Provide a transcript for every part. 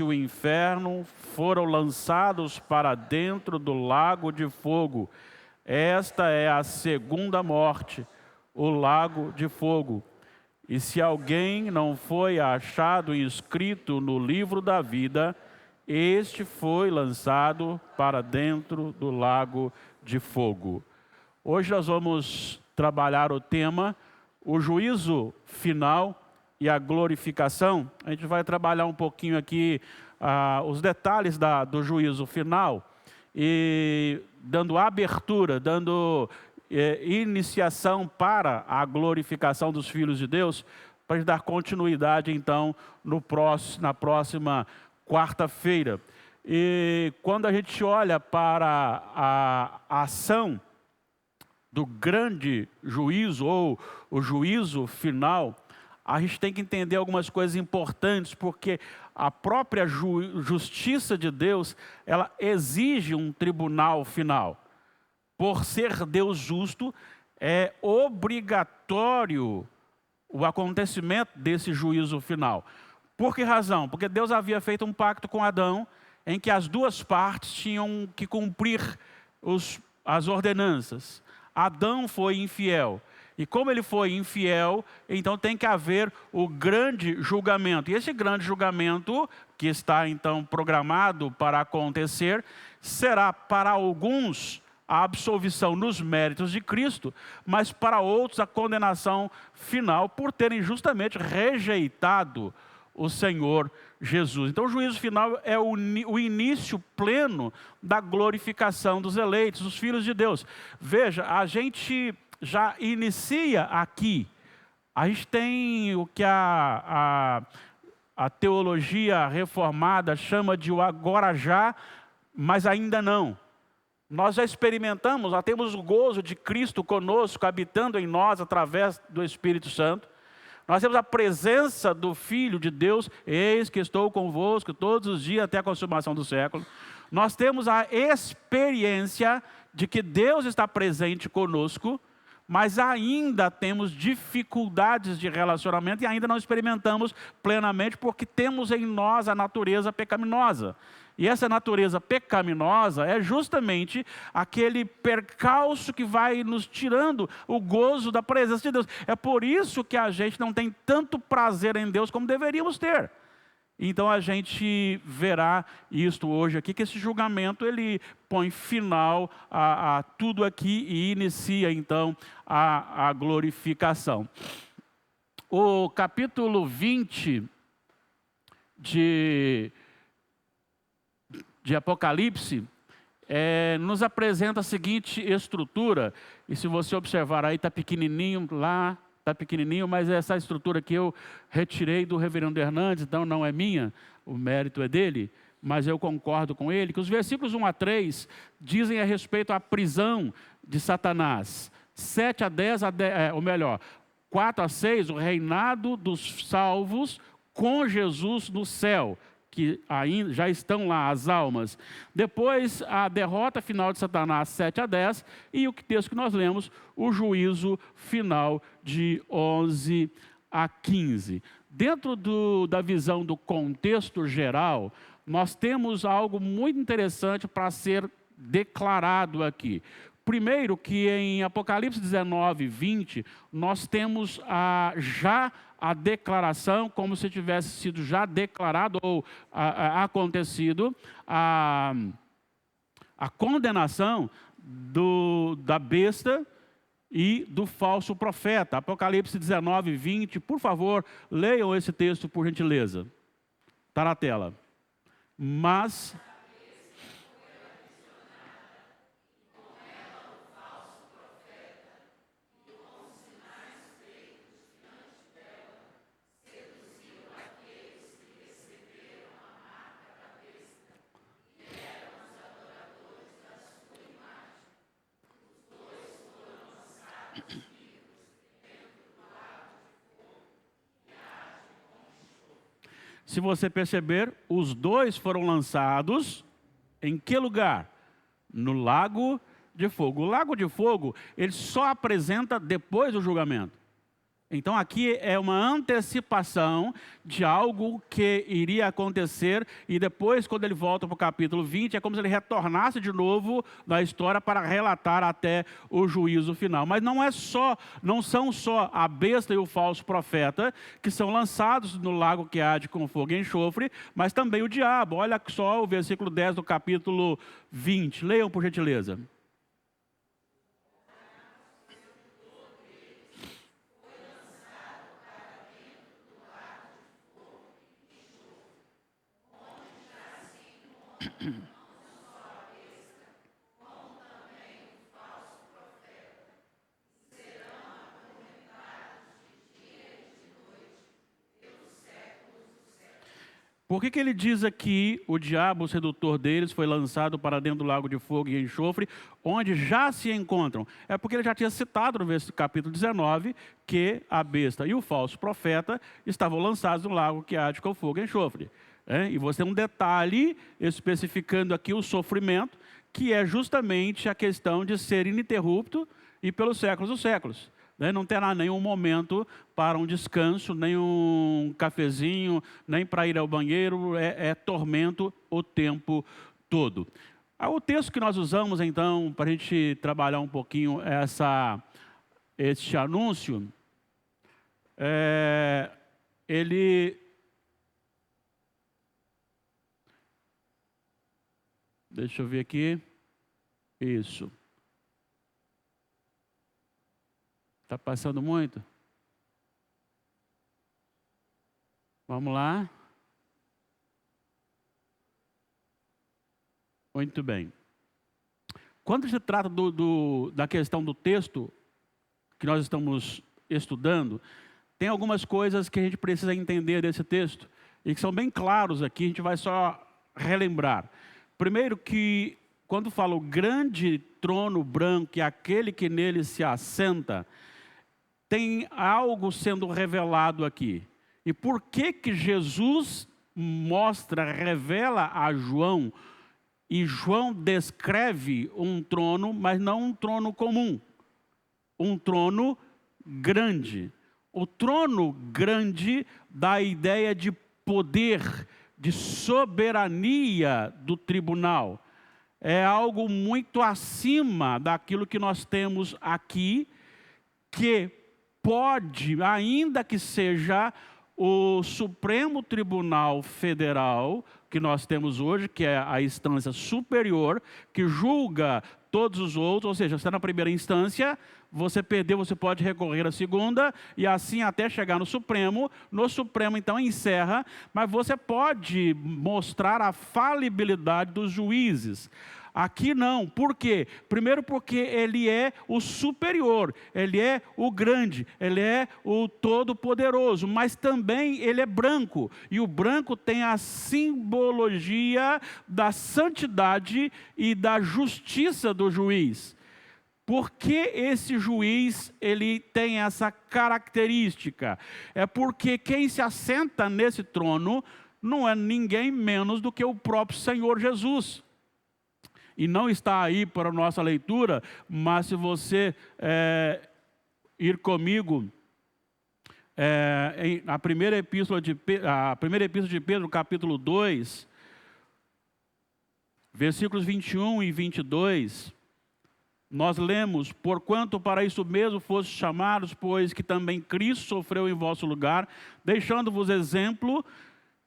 o inferno foram lançados para dentro do lago de fogo. Esta é a segunda morte, o lago de fogo. E se alguém não foi achado inscrito no livro da vida, este foi lançado para dentro do lago de fogo. Hoje nós vamos trabalhar o tema, o juízo final e a glorificação. A gente vai trabalhar um pouquinho aqui os detalhes do juízo final e dando abertura, dando iniciação para a glorificação dos filhos de Deus, para dar continuidade então na próxima quarta-feira. E quando a gente olha para a ação do grande juízo ou o juízo final, a gente tem que entender algumas coisas importantes, porque a própria justiça de Deus, ela exige um tribunal final. Por ser Deus justo, é obrigatório o acontecimento desse juízo final. Por que razão? Porque Deus havia feito um pacto com Adão, em que as duas partes tinham que cumprir as ordenanças. Adão foi infiel. E como ele foi infiel, então tem que haver o grande julgamento. E esse grande julgamento, que está então programado para acontecer, será para alguns a absolvição nos méritos de Cristo, mas para outros a condenação final por terem justamente rejeitado o Senhor Jesus. Então o juízo final é o início pleno da glorificação dos eleitos, dos filhos de Deus. Veja, a gente já inicia aqui. A gente tem o que a teologia reformada chama de o agora já, mas ainda não. Nós já experimentamos, já temos o gozo de Cristo conosco, habitando em nós através do Espírito Santo. Nós temos a presença do Filho de Deus, eis que estou convosco todos os dias até a consumação do século. Nós temos a experiência de que Deus está presente conosco, mas ainda temos dificuldades de relacionamento e ainda não experimentamos plenamente porque temos em nós a natureza pecaminosa. E essa natureza pecaminosa é justamente aquele percalço que vai nos tirando o gozo da presença de Deus. É por isso que a gente não tem tanto prazer em Deus como deveríamos ter. Então a gente verá isto hoje aqui, que esse julgamento ele põe final a tudo aqui e inicia então a glorificação. O capítulo 20 de Apocalipse nos apresenta a seguinte estrutura, e se você observar aí está pequenininho lá, está pequenininho, mas essa estrutura que eu retirei do reverendo Hernandes, então não é minha, o mérito é dele, mas eu concordo com ele, que os versículos 1 a 3 dizem a respeito à prisão de Satanás, 7 a 10, ou melhor, 4 a 6, o reinado dos salvos com Jesus no céu, que ainda já estão lá as almas. Depois, a derrota final de Satanás, 7 a 10, e o texto que nós lemos, o juízo final de 11 a 15. Dentro da visão do contexto geral, nós temos algo muito interessante para ser declarado aqui. Primeiro que em Apocalipse 19, 20, nós temos já a declaração, como se tivesse sido já declarado ou acontecido, a condenação da besta e do falso profeta. Apocalipse 19, 20, por favor, leiam esse texto por gentileza. Está na tela. Mas se você perceber, os dois foram lançados em que lugar? No lago de fogo. O lago de fogo, ele só apresenta depois do julgamento. Então aqui é uma antecipação de algo que iria acontecer, e depois, quando ele volta para o capítulo 20, é como se ele retornasse de novo na história para relatar até o juízo final. Mas não são só a besta e o falso profeta que são lançados no lago que arde com fogo e enxofre, mas também o diabo. Olha só o versículo 10 do capítulo 20. Leiam, por gentileza. Por que ele diz aqui, o diabo, o sedutor deles, foi lançado para dentro do lago de fogo e enxofre, onde já se encontram? É porque ele já tinha citado no capítulo 19, que a besta e o falso profeta estavam lançados no lago que arde com fogo e enxofre. E você tem um detalhe especificando aqui o sofrimento, que é justamente a questão de ser ininterrupto e pelos séculos dos séculos. Não terá nenhum momento para um descanso, nem um cafezinho, nem para ir ao banheiro, é tormento o tempo todo. O texto que nós usamos, então, para a gente trabalhar um pouquinho este anúncio, ele... Deixa eu ver aqui. Isso. Está passando muito? Vamos lá. Muito bem. Quando se trata da questão do texto que nós estamos estudando, tem algumas coisas que a gente precisa entender desse texto, e que são bem claros aqui, a gente vai só relembrar. Primeiro que, quando fala o grande trono branco e aquele que nele se assenta, tem algo sendo revelado aqui. E por que Jesus revela a João, e João descreve um trono, mas não um trono comum, um trono grande. O trono grande dá a ideia de poder, de soberania do tribunal. É algo muito acima daquilo que nós temos aqui, que pode, ainda que seja o Supremo Tribunal Federal que nós temos hoje, que é a instância superior, que julga todos os outros, ou seja, você está na primeira instância, você perdeu, você pode recorrer à segunda, e assim até chegar no Supremo. No Supremo, então, encerra, mas você pode mostrar a falibilidade dos juízes. Aqui não. Por quê? Primeiro porque ele é o superior, ele é o grande, ele é o todo-poderoso, mas também ele é branco. E o branco tem a simbologia da santidade e da justiça do juiz. Por que esse juiz ele tem essa característica? É porque quem se assenta nesse trono não é ninguém menos do que o próprio Senhor Jesus. E não está aí para a nossa leitura, mas se você ir comigo, a primeira epístola de Pedro, capítulo 2, versículos 21 e 22, nós lemos: porquanto para isso mesmo fostes chamados, pois que também Cristo sofreu em vosso lugar, deixando-vos exemplo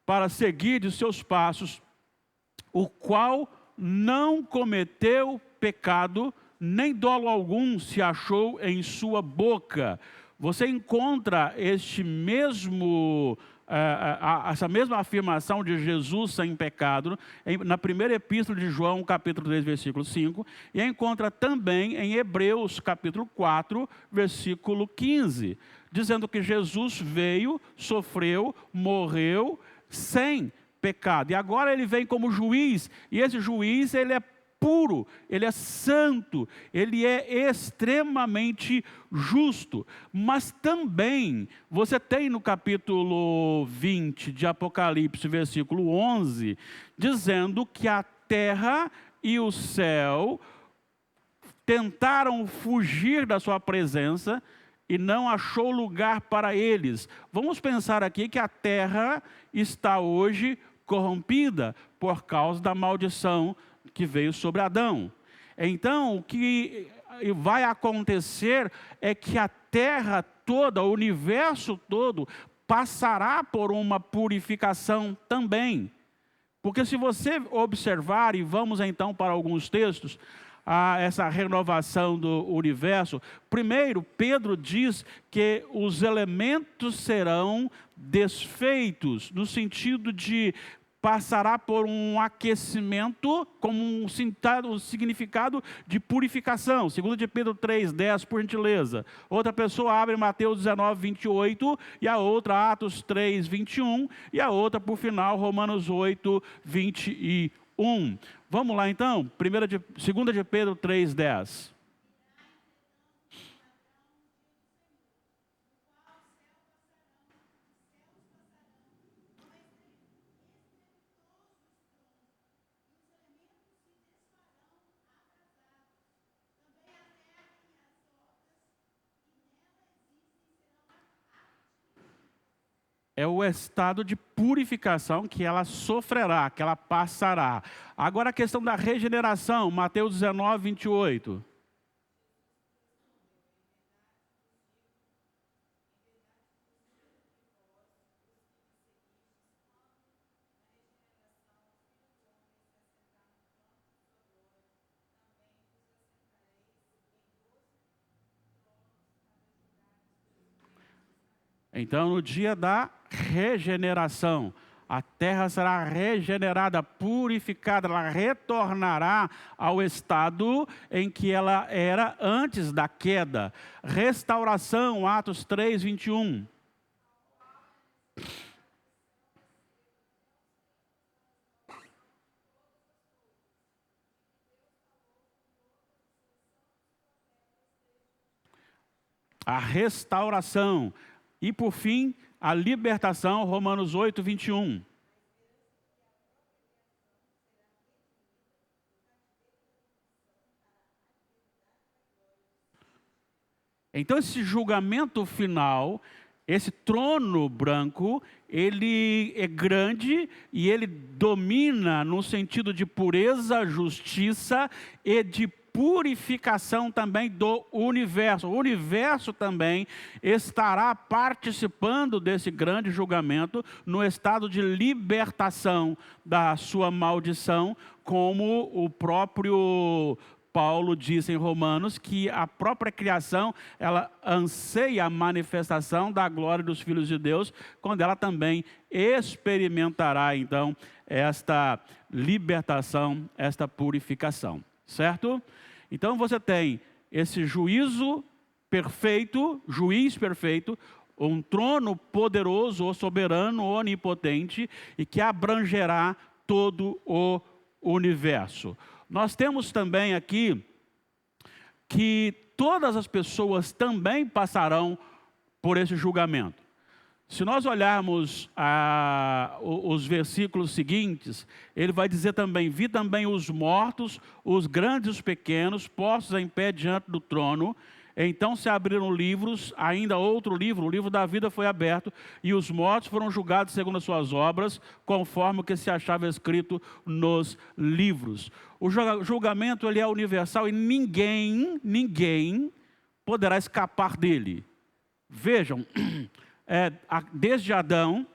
para seguir de seus passos, o qual não cometeu pecado, nem dolo algum se achou em sua boca. Você encontra essa mesma afirmação de Jesus sem pecado na primeira epístola de João, capítulo 3, versículo 5, e encontra também em Hebreus, capítulo 4, versículo 15, dizendo que Jesus veio, sofreu, morreu sem pecado. E agora ele vem como juiz, e esse juiz ele é puro, ele é santo, ele é extremamente justo. Mas também, você tem no capítulo 20 de Apocalipse, versículo 11, dizendo que a terra e o céu tentaram fugir da sua presença, e não achou lugar para eles. Vamos pensar aqui que a terra está hoje corrompida por causa da maldição que veio sobre Adão. Então, o que vai acontecer é que a terra toda, o universo todo, passará por uma purificação também. Porque se você observar, e vamos então para alguns textos, essa renovação do universo. Primeiro, Pedro diz que os elementos serão desfeitos, no sentido de passará por um aquecimento, como um significado de purificação. Segundo de Pedro 3:10, por gentileza. Outra pessoa abre Mateus 19:28, e a outra Atos 3:21, e a outra, por final, Romanos 8:21. Vamos lá então, 2 de Pedro 3:10. É o estado de purificação que ela sofrerá, que ela passará. Agora a questão da regeneração, Mateus 19:28. Então, no dia da regeneração, a terra será regenerada, purificada, ela retornará ao estado em que ela era antes da queda. Restauração, Atos 3:21. A restauração. E por fim, a libertação, Romanos 8:21. Então esse julgamento final, esse trono branco, ele é grande e ele domina no sentido de pureza, justiça e de purificação também do universo. O universo também estará participando desse grande julgamento no estado de libertação da sua maldição, como o próprio Paulo diz em Romanos, que a própria criação, ela anseia a manifestação da glória dos filhos de Deus, quando ela também experimentará, então, esta libertação, esta purificação, certo? Então você tem esse juízo perfeito, juiz perfeito, um trono poderoso, ou soberano, onipotente, e que abrangerá todo o universo. Nós temos também aqui que todas as pessoas também passarão por esse julgamento. Se nós olharmos os versículos seguintes, ele vai dizer também: vi também os mortos, os grandes e os pequenos, postos em pé diante do trono. Então se abriram livros, ainda outro livro, o livro da vida foi aberto, e os mortos foram julgados segundo as suas obras, conforme o que se achava escrito nos livros. O julgamento ele é universal e ninguém poderá escapar dele. Vejam, desde Adão,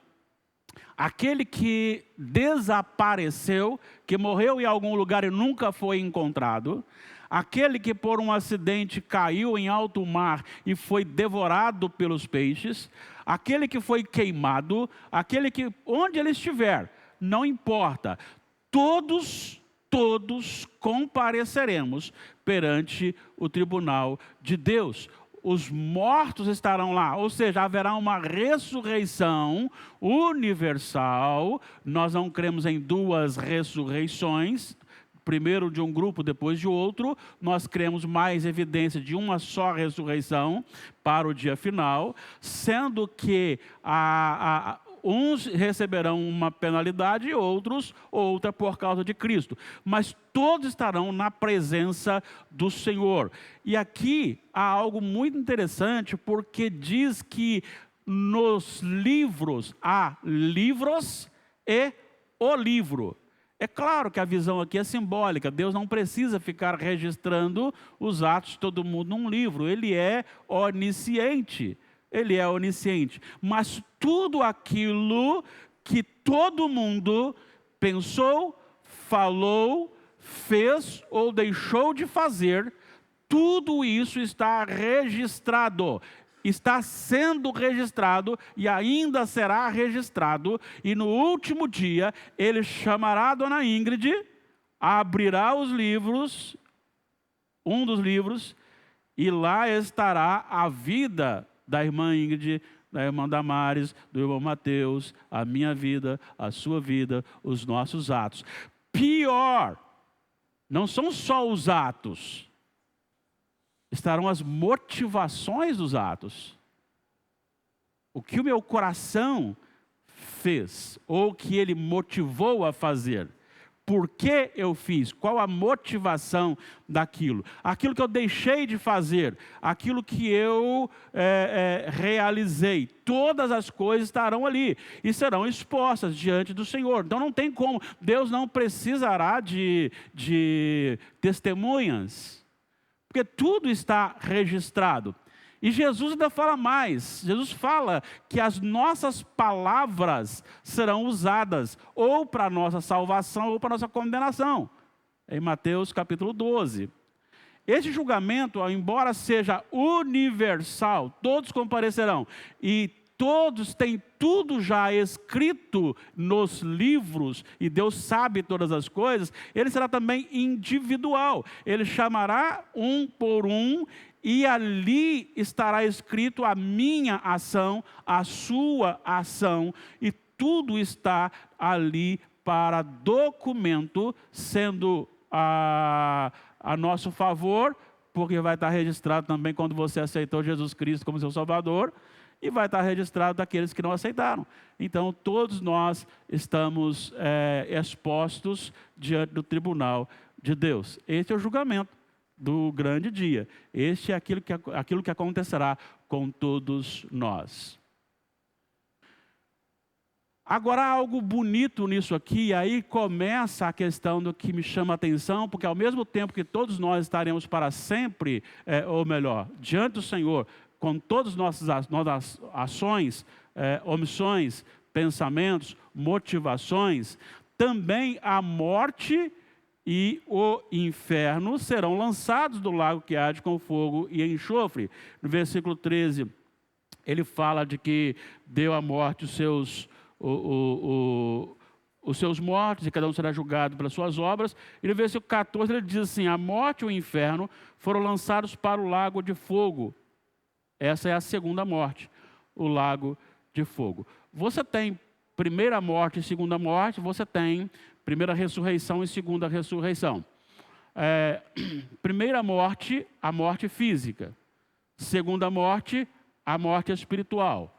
aquele que desapareceu, que morreu em algum lugar e nunca foi encontrado, aquele que por um acidente caiu em alto mar e foi devorado pelos peixes, aquele que foi queimado, aquele que, onde ele estiver, não importa, todos compareceremos perante o tribunal de Deus. Os mortos estarão lá, ou seja, haverá uma ressurreição universal. Nós não cremos em duas ressurreições, primeiro de um grupo, depois de outro. Nós cremos mais evidência de uma só ressurreição para o dia final, sendo que uns receberão uma penalidade e outros outra por causa de Cristo. Mas todos estarão na presença do Senhor. E aqui há algo muito interessante, porque diz que nos livros há livros e o livro. É claro que a visão aqui é simbólica. Deus não precisa ficar registrando os atos de todo mundo num livro. Ele é onisciente. Ele é onisciente. Mas tudo aquilo que todo mundo pensou, falou, fez ou deixou de fazer, tudo isso está registrado. Está sendo registrado e ainda será registrado, e no último dia ele chamará a dona Ingrid, abrirá os livros, um dos livros, e lá estará a vida da irmã Ingrid, da irmã Damares, do irmão Mateus, a minha vida, a sua vida, os nossos atos. Pior, não são só os atos, estarão as motivações dos atos. O que o meu coração fez, ou o que ele motivou a fazer. Por que eu fiz? Qual a motivação daquilo? Aquilo que eu deixei de fazer, aquilo que eu realizei. Todas as coisas estarão ali e serão expostas diante do Senhor. Então não tem como, Deus não precisará de testemunhas. Porque tudo está registrado. E Jesus ainda fala mais. Jesus fala que as nossas palavras serão usadas ou para a nossa salvação ou para a nossa condenação. Em Mateus capítulo 12. Esse julgamento, embora seja universal, todos comparecerão. E todos têm tudo já escrito nos livros, e Deus sabe todas as coisas, ele será também individual. Ele chamará um por um, e ali estará escrito a minha ação, a sua ação, e tudo está ali para documento, sendo a nosso favor, porque vai estar registrado também quando você aceitou Jesus Cristo como seu Salvador, e vai estar registrado daqueles que não aceitaram. Então, todos nós estamos expostos diante do tribunal de Deus. Este é o julgamento do grande dia. Este é aquilo que acontecerá com todos nós. Agora, há algo bonito nisso aqui, e aí começa a questão do que me chama a atenção, porque ao mesmo tempo que todos nós estaremos para sempre, ou melhor, diante do Senhor, com todas as nossas ações, omissões, pensamentos, motivações, também a morte e o inferno serão lançados do lago que arde com fogo e enxofre. No versículo 13, ele fala de que deu à morte os seus mortos, e cada um será julgado pelas suas obras. E no versículo 14 ele diz assim: a morte e o inferno foram lançados para o lago de fogo. Essa é a segunda morte, o lago de fogo. Você tem primeira morte e segunda morte, você tem primeira ressurreição e segunda ressurreição. Primeira morte, a morte física. Segunda morte, a morte espiritual.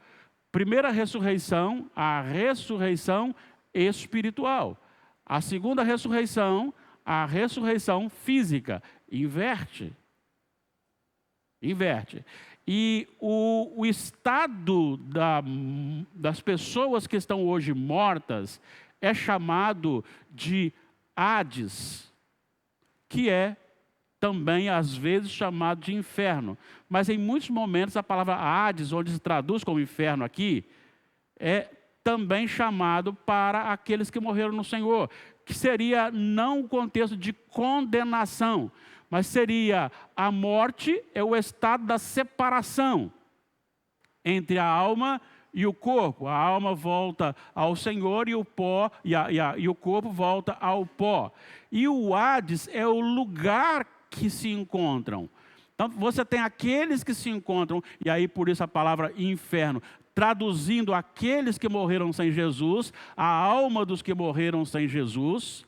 Primeira ressurreição, a ressurreição espiritual. A segunda ressurreição, a ressurreição física. Inverte. E o estado das pessoas que estão hoje mortas é chamado de Hades, que é também às vezes chamado de inferno. Mas em muitos momentos a palavra Hades, onde se traduz como inferno aqui, é também chamado para aqueles que morreram no Senhor, que seria não o contexto de condenação, mas seria a morte, é o estado da separação entre a alma e o corpo. A alma volta ao Senhor e o pó e o corpo volta ao pó. E o Hades é o lugar que se encontram. Então você tem aqueles que se encontram, e aí por isso a palavra inferno, traduzindo aqueles que morreram sem Jesus, a alma dos que morreram sem Jesus.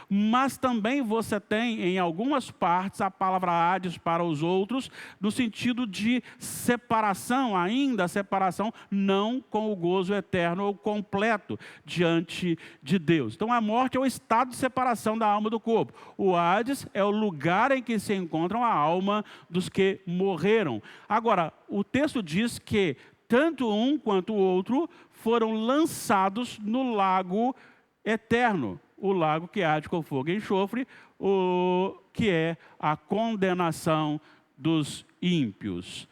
Mas também você tem, em algumas partes, a palavra Hades para os outros, no sentido de separação, ainda separação, não com o gozo eterno ou completo diante de Deus. Então a morte é o estado de separação da alma do corpo. O Hades é o lugar em que se encontram a alma dos que morreram. Agora, o texto diz que tanto um quanto o outro foram lançados no lago eterno, o lago que arde com fogo e enxofre, o que é a condenação dos ímpios.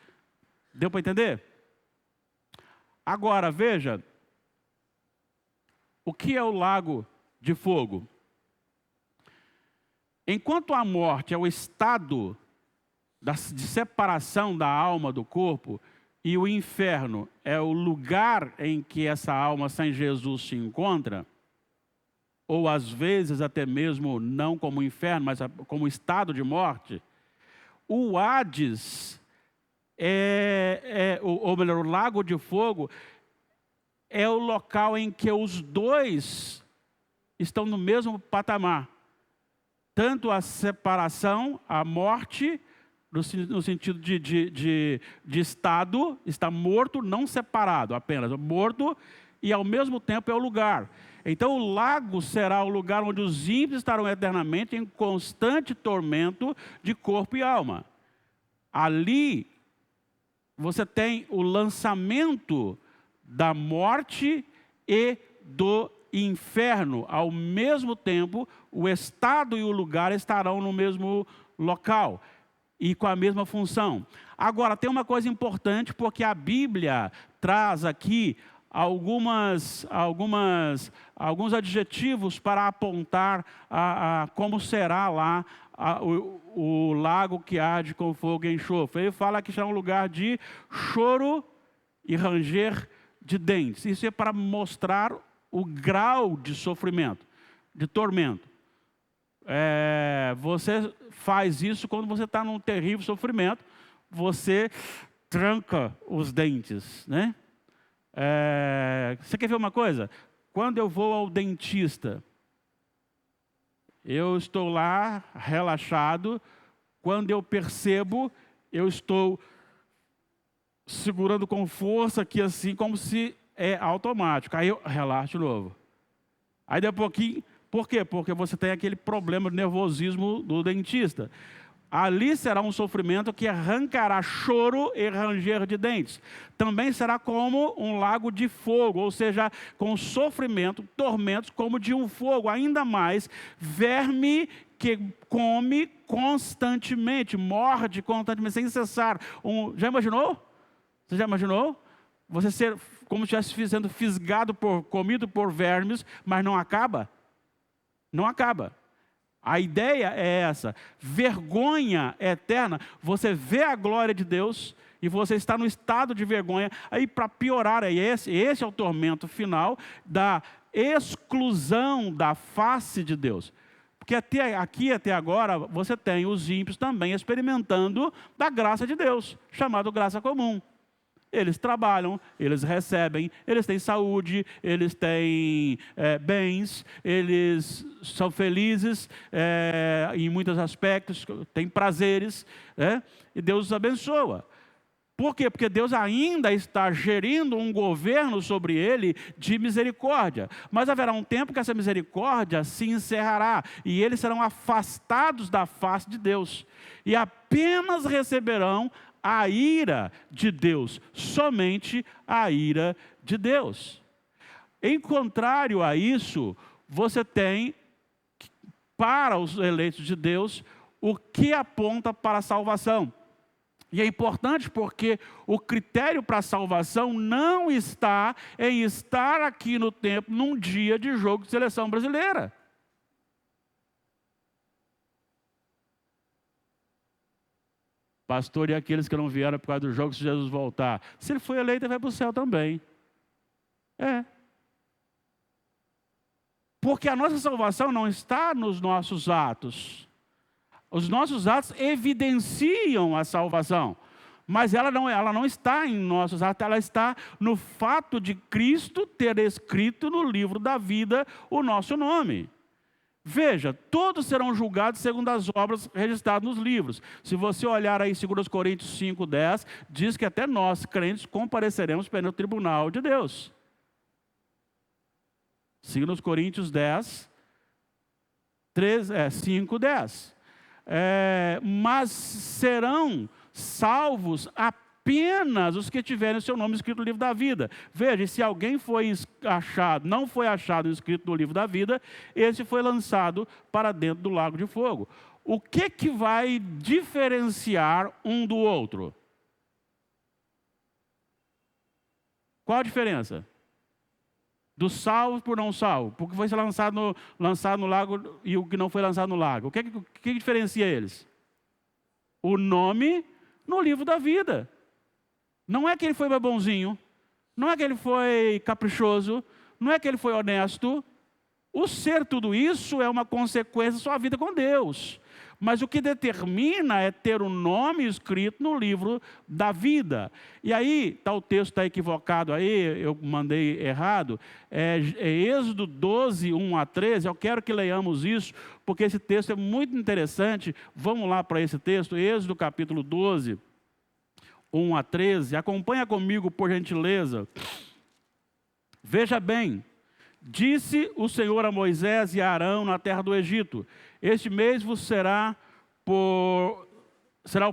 Deu para entender? Agora, veja, o que é o lago de fogo? Enquanto a morte é o estado de separação da alma do corpo, e o inferno é o lugar em que essa alma sem Jesus se encontra, ou às vezes até mesmo não como inferno, mas como estado de morte, o Hades, ou melhor, o lago de fogo, é o local em que os dois estão no mesmo patamar. Tanto a separação, a morte, no sentido de estado, está morto, não separado, apenas morto, e ao mesmo tempo é o lugar. Então o lago será o lugar onde os ímpios estarão eternamente em constante tormento de corpo e alma. Ali você tem o lançamento da morte e do inferno. Ao mesmo tempo, o estado e o lugar estarão no mesmo local e com a mesma função. Agora, tem uma coisa importante, porque a Bíblia traz aqui alguns adjetivos para apontar a como será lá o lago que arde com fogo e enxofre. Ele fala que será um lugar de choro e ranger de dentes. Isso é para mostrar o grau de sofrimento, de tormento. Você faz isso quando você está num terrível sofrimento, você tranca os dentes, né? Você quer ver uma coisa? Quando eu vou ao dentista, eu estou lá relaxado, quando eu percebo, eu estou segurando com força aqui assim, como se é automático. Aí eu relaxo de novo. Aí daqui a pouquinho, por quê? Porque você tem aquele problema de nervosismo do dentista. Ali será um sofrimento que arrancará choro e ranger de dentes. Também será como um lago de fogo, ou seja, com sofrimento, tormentos como de um fogo, ainda mais verme que come constantemente, morde constantemente, sem cessar. Já imaginou? Você já imaginou? Você ser como se estivesse sendo fisgado, comido por vermes, mas não acaba? Não acaba. A ideia é essa, vergonha eterna, você vê a glória de Deus e você está no estado de vergonha. Aí para piorar, esse é o tormento final da exclusão da face de Deus. Porque até agora você tem os ímpios também experimentando da graça de Deus, chamado graça comum. Eles trabalham, eles recebem, eles têm saúde, eles têm bens, eles são felizes em muitos aspectos, têm prazeres, e Deus os abençoa. Por quê? Porque Deus ainda está gerindo um governo sobre ele de misericórdia. Mas haverá um tempo que essa misericórdia se encerrará e eles serão afastados da face de Deus e apenas receberão a ira de Deus, somente a ira de Deus. Em contrário a isso, você tem, para os eleitos de Deus, o que aponta para a salvação. E é importante porque o critério para a salvação não está em estar aqui no templo num dia de jogo de seleção brasileira. Pastor, e aqueles que não vieram por causa do jogo, se Jesus voltar? Se ele foi eleito, ele vai para o céu também. Porque a nossa salvação não está nos nossos atos. Os nossos atos evidenciam a salvação. Mas ela não está em nossos atos, ela está no fato de Cristo ter escrito no livro da vida o nosso nome. Veja, todos serão julgados segundo as obras registradas nos livros. Se você olhar aí 2 Coríntios 5:10, diz que até nós, crentes, compareceremos perante o tribunal de Deus. 2 Coríntios 5:10. Mas serão salvos apenas os que tiverem o seu nome escrito no livro da vida. Veja, se alguém não foi achado escrito no livro da vida, esse foi lançado para dentro do lago de fogo. O que vai diferenciar um do outro? Qual a diferença? Do salvo por não salvo, porque foi lançado no lago e o que não foi lançado no lago. O que diferencia eles? O nome no livro da vida. Não é que ele foi bonzinho, não é que ele foi caprichoso, não é que ele foi honesto. O ser tudo isso é uma consequência da sua vida com Deus. Mas o que determina é ter o nome escrito no livro da vida. E aí, o texto está equivocado aí, eu mandei errado, é Êxodo 12, 1 a 13, eu quero que leiamos isso, porque esse texto é muito interessante. Vamos lá para esse texto, Êxodo capítulo 12, 1 a 13, acompanha comigo por gentileza. Veja bem, disse o Senhor a Moisés e a Arão na terra do Egito: este mês vos será o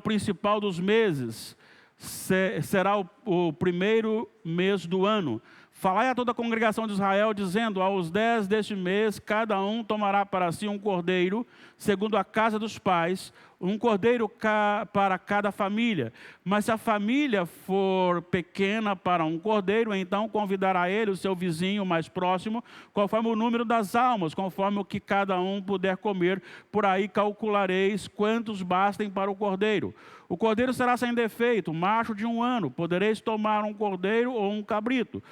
principal dos meses, será o primeiro mês do ano. Falai a toda a congregação de Israel, dizendo: aos 10 deste mês, cada um tomará para si um cordeiro, segundo a casa dos pais, um cordeiro para cada família. Mas se a família for pequena para um cordeiro, então convidará ele o seu vizinho mais próximo, conforme o número das almas, conforme o que cada um puder comer. Por aí calculareis quantos bastem para o cordeiro. O cordeiro será sem defeito, macho de 1 ano. Podereis tomar um cordeiro ou um cabrito.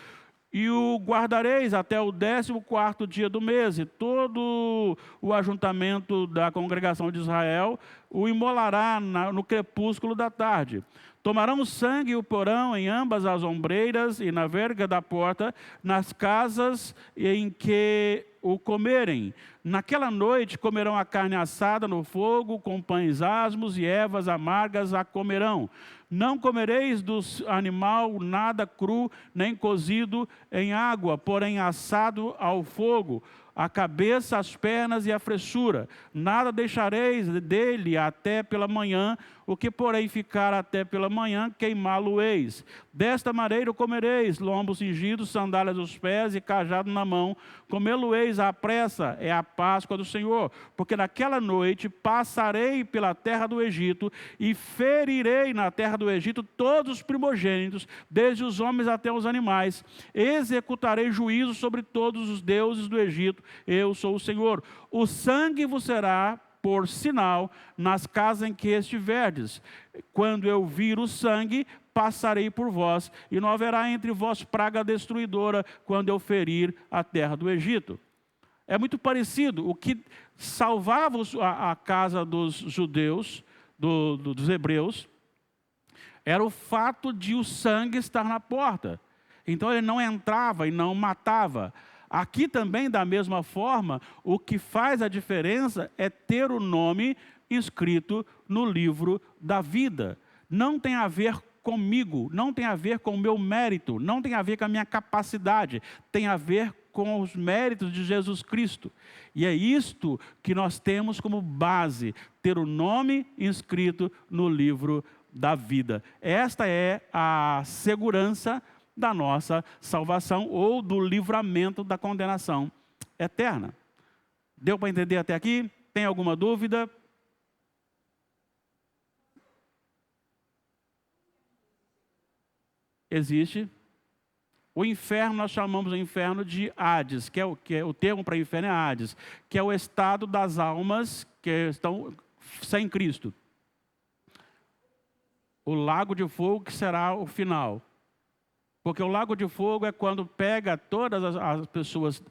E o guardareis até o 14º dia do mês, e todo o ajuntamento da congregação de Israel o imolará no crepúsculo da tarde. Tomarão o sangue e o porão em ambas as ombreiras e na verga da porta, nas casas em que o comerem. Naquela noite comerão a carne assada no fogo, com pães asmos e ervas amargas a comerão. Não comereis do animal nada cru, nem cozido em água, porém assado ao fogo, a cabeça, as pernas e a fressura. Nada deixareis dele até pela manhã, o que porém ficar até pela manhã, queimá-lo-eis. Desta maneira o comereis: lombo cingido, sandálias aos pés e cajado na mão. Comê-lo-eis à pressa, é a Páscoa do Senhor. Porque naquela noite passarei pela terra do Egito e ferirei na terra do Egito todos os primogênitos, desde os homens até os animais. Executarei juízo sobre todos os deuses do Egito. Eu sou o Senhor. O sangue vos será por sinal nas casas em que estiverdes. Quando eu vir o sangue, passarei por vós, e não haverá entre vós praga destruidora quando eu ferir a terra do Egito. É muito parecido. O que salvava a casa dos judeus, dos hebreus, era o fato de o sangue estar na porta. Então ele não entrava e não matava. Aqui também, da mesma forma, o que faz a diferença é ter o nome escrito no livro da vida. Não tem a ver comigo, não tem a ver com o meu mérito, não tem a ver com a minha capacidade, tem a ver com os méritos de Jesus Cristo. E é isto que nós temos como base, ter o nome inscrito no livro da vida. Esta é a segurança da nossa salvação ou do livramento da condenação eterna. Deu para entender até aqui? Tem alguma dúvida? Existe. O inferno, nós chamamos o inferno de Hades, que é o termo para inferno é Hades, que é o estado das almas que estão sem Cristo. O lago de fogo que será o final. Porque o lago de fogo é quando pega todas as pessoas,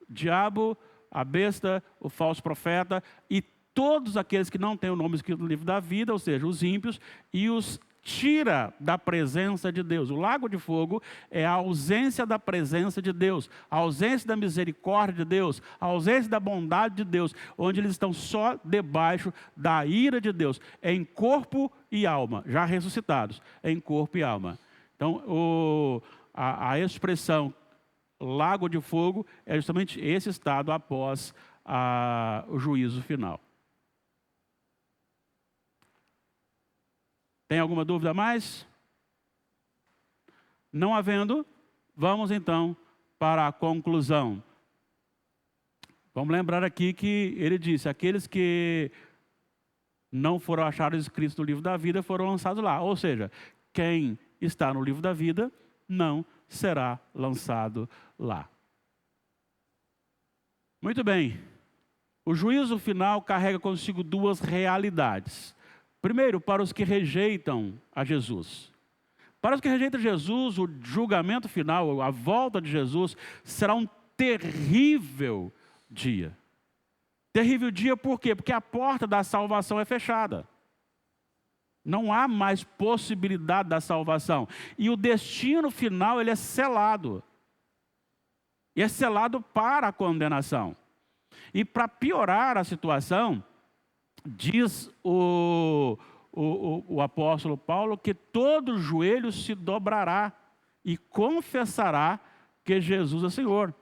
diabo, a besta, o falso profeta, e todos aqueles que não têm o nome escrito no livro da vida, ou seja, os ímpios, e os tira da presença de Deus. O lago de fogo é a ausência da presença de Deus, a ausência da misericórdia de Deus, a ausência da bondade de Deus, onde eles estão só debaixo da ira de Deus, em corpo e alma, já ressuscitados, em corpo e alma. Então, a expressão lago de fogo é justamente esse estado após o juízo final. Tem alguma dúvida a mais? Não havendo, vamos então para a conclusão. Vamos lembrar aqui que ele disse, aqueles que não foram achados escritos no livro da vida foram lançados lá. Ou seja, quem está no livro da vida não será lançado lá. Muito bem. O juízo final carrega consigo duas realidades. Primeiro, para os que rejeitam a Jesus. Para os que rejeitam Jesus, o julgamento final, a volta de Jesus, será um terrível dia. Terrível dia por quê? Porque a porta da salvação é fechada. Não há mais possibilidade da salvação. E o destino final, ele é selado. E é selado para a condenação. E para piorar a situação, diz o apóstolo Paulo que todo joelho se dobrará e confessará que Jesus é Senhor.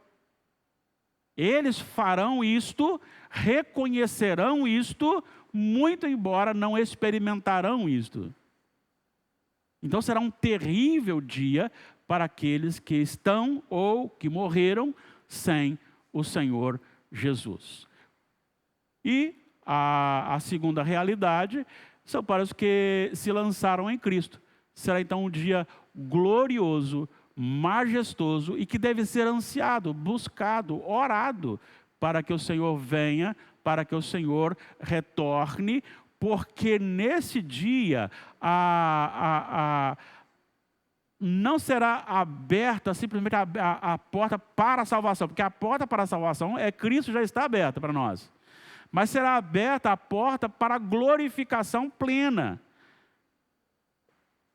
Eles farão isto, reconhecerão isto, muito embora não experimentarão isto. Então será um terrível dia para aqueles que estão ou que morreram sem o Senhor Jesus. E a segunda realidade são para os que se lançaram em Cristo. Será então um dia glorioso, majestoso e que deve ser ansiado, buscado, orado, para que o Senhor venha, para que o Senhor retorne, porque nesse dia não será aberta simplesmente a porta para a salvação, porque a porta para a salvação é Cristo, já está aberta para nós. Mas será aberta a porta para a glorificação plena.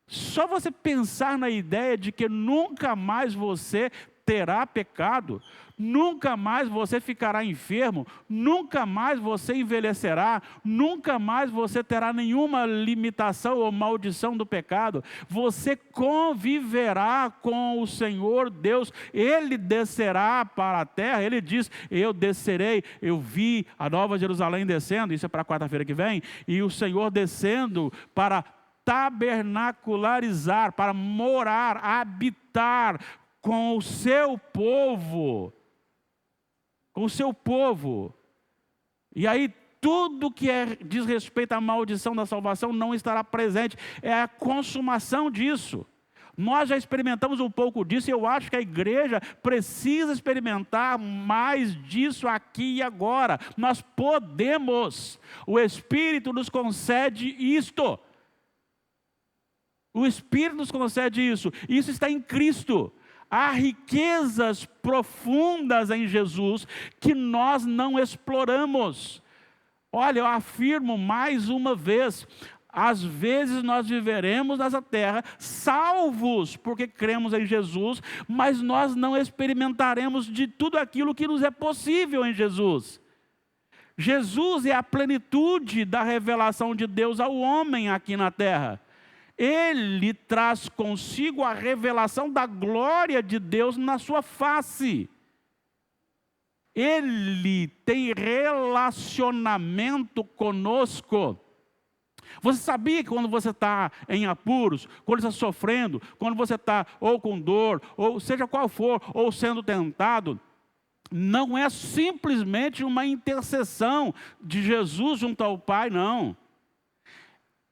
Só você pensar na ideia de que nunca mais você terá pecado, nunca mais você ficará enfermo, nunca mais você envelhecerá, nunca mais você terá nenhuma limitação ou maldição do pecado. Você conviverá com o Senhor Deus, Ele descerá para a terra. Ele diz, eu descerei, eu vi a Nova Jerusalém descendo, isso é para quarta-feira que vem, e o Senhor descendo para tabernacularizar, para morar, habitar com o seu povo. Com o seu povo. E aí tudo que diz respeito à maldição da salvação não estará presente. É a consumação disso. Nós já experimentamos um pouco disso e eu acho que a igreja precisa experimentar mais disso aqui e agora. Nós podemos. O Espírito nos concede isto. O Espírito nos concede isso. Isso está em Cristo. Há riquezas profundas em Jesus que nós não exploramos. Olha, eu afirmo mais uma vez, às vezes nós viveremos nessa terra salvos porque cremos em Jesus, mas nós não experimentaremos de tudo aquilo que nos é possível em Jesus. Jesus é a plenitude da revelação de Deus ao homem aqui na terra. Ele traz consigo a revelação da glória de Deus na sua face. Ele tem relacionamento conosco. Você sabia que quando você está em apuros, quando você está sofrendo, quando você está ou com dor, ou seja qual for, ou sendo tentado, não é simplesmente uma intercessão de Jesus junto ao Pai, não.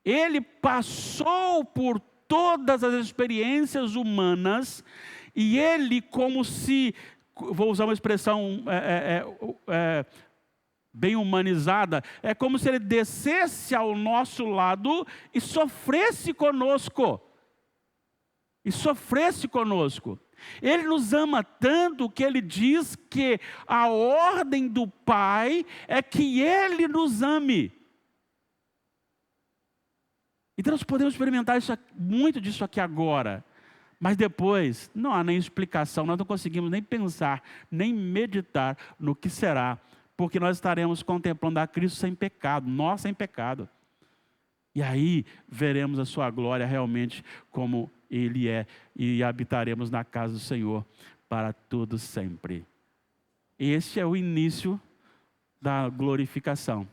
Ele passou por todas as experiências humanas e ele, como se, vou usar uma expressão bem humanizada, é como se ele descesse ao nosso lado e sofresse conosco. E sofresse conosco. Ele nos ama tanto que ele diz que a ordem do Pai é que ele nos ame. Então nós podemos experimentar muito disso aqui agora. Mas depois, não há nem explicação, nós não conseguimos nem pensar, nem meditar no que será, porque nós estaremos contemplando a Cristo sem pecado, nós sem pecado. E aí veremos a sua glória realmente como Ele é, e habitaremos na casa do Senhor para todo sempre. Este é o início da glorificação.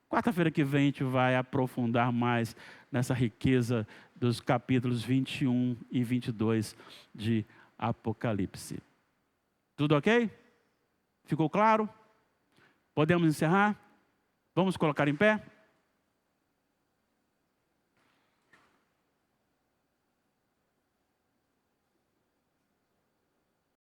Quarta-feira que vem a gente vai aprofundar mais nessa riqueza dos capítulos 21 e 22 de Apocalipse. Tudo ok? Ficou claro? Podemos encerrar? Vamos colocar em pé?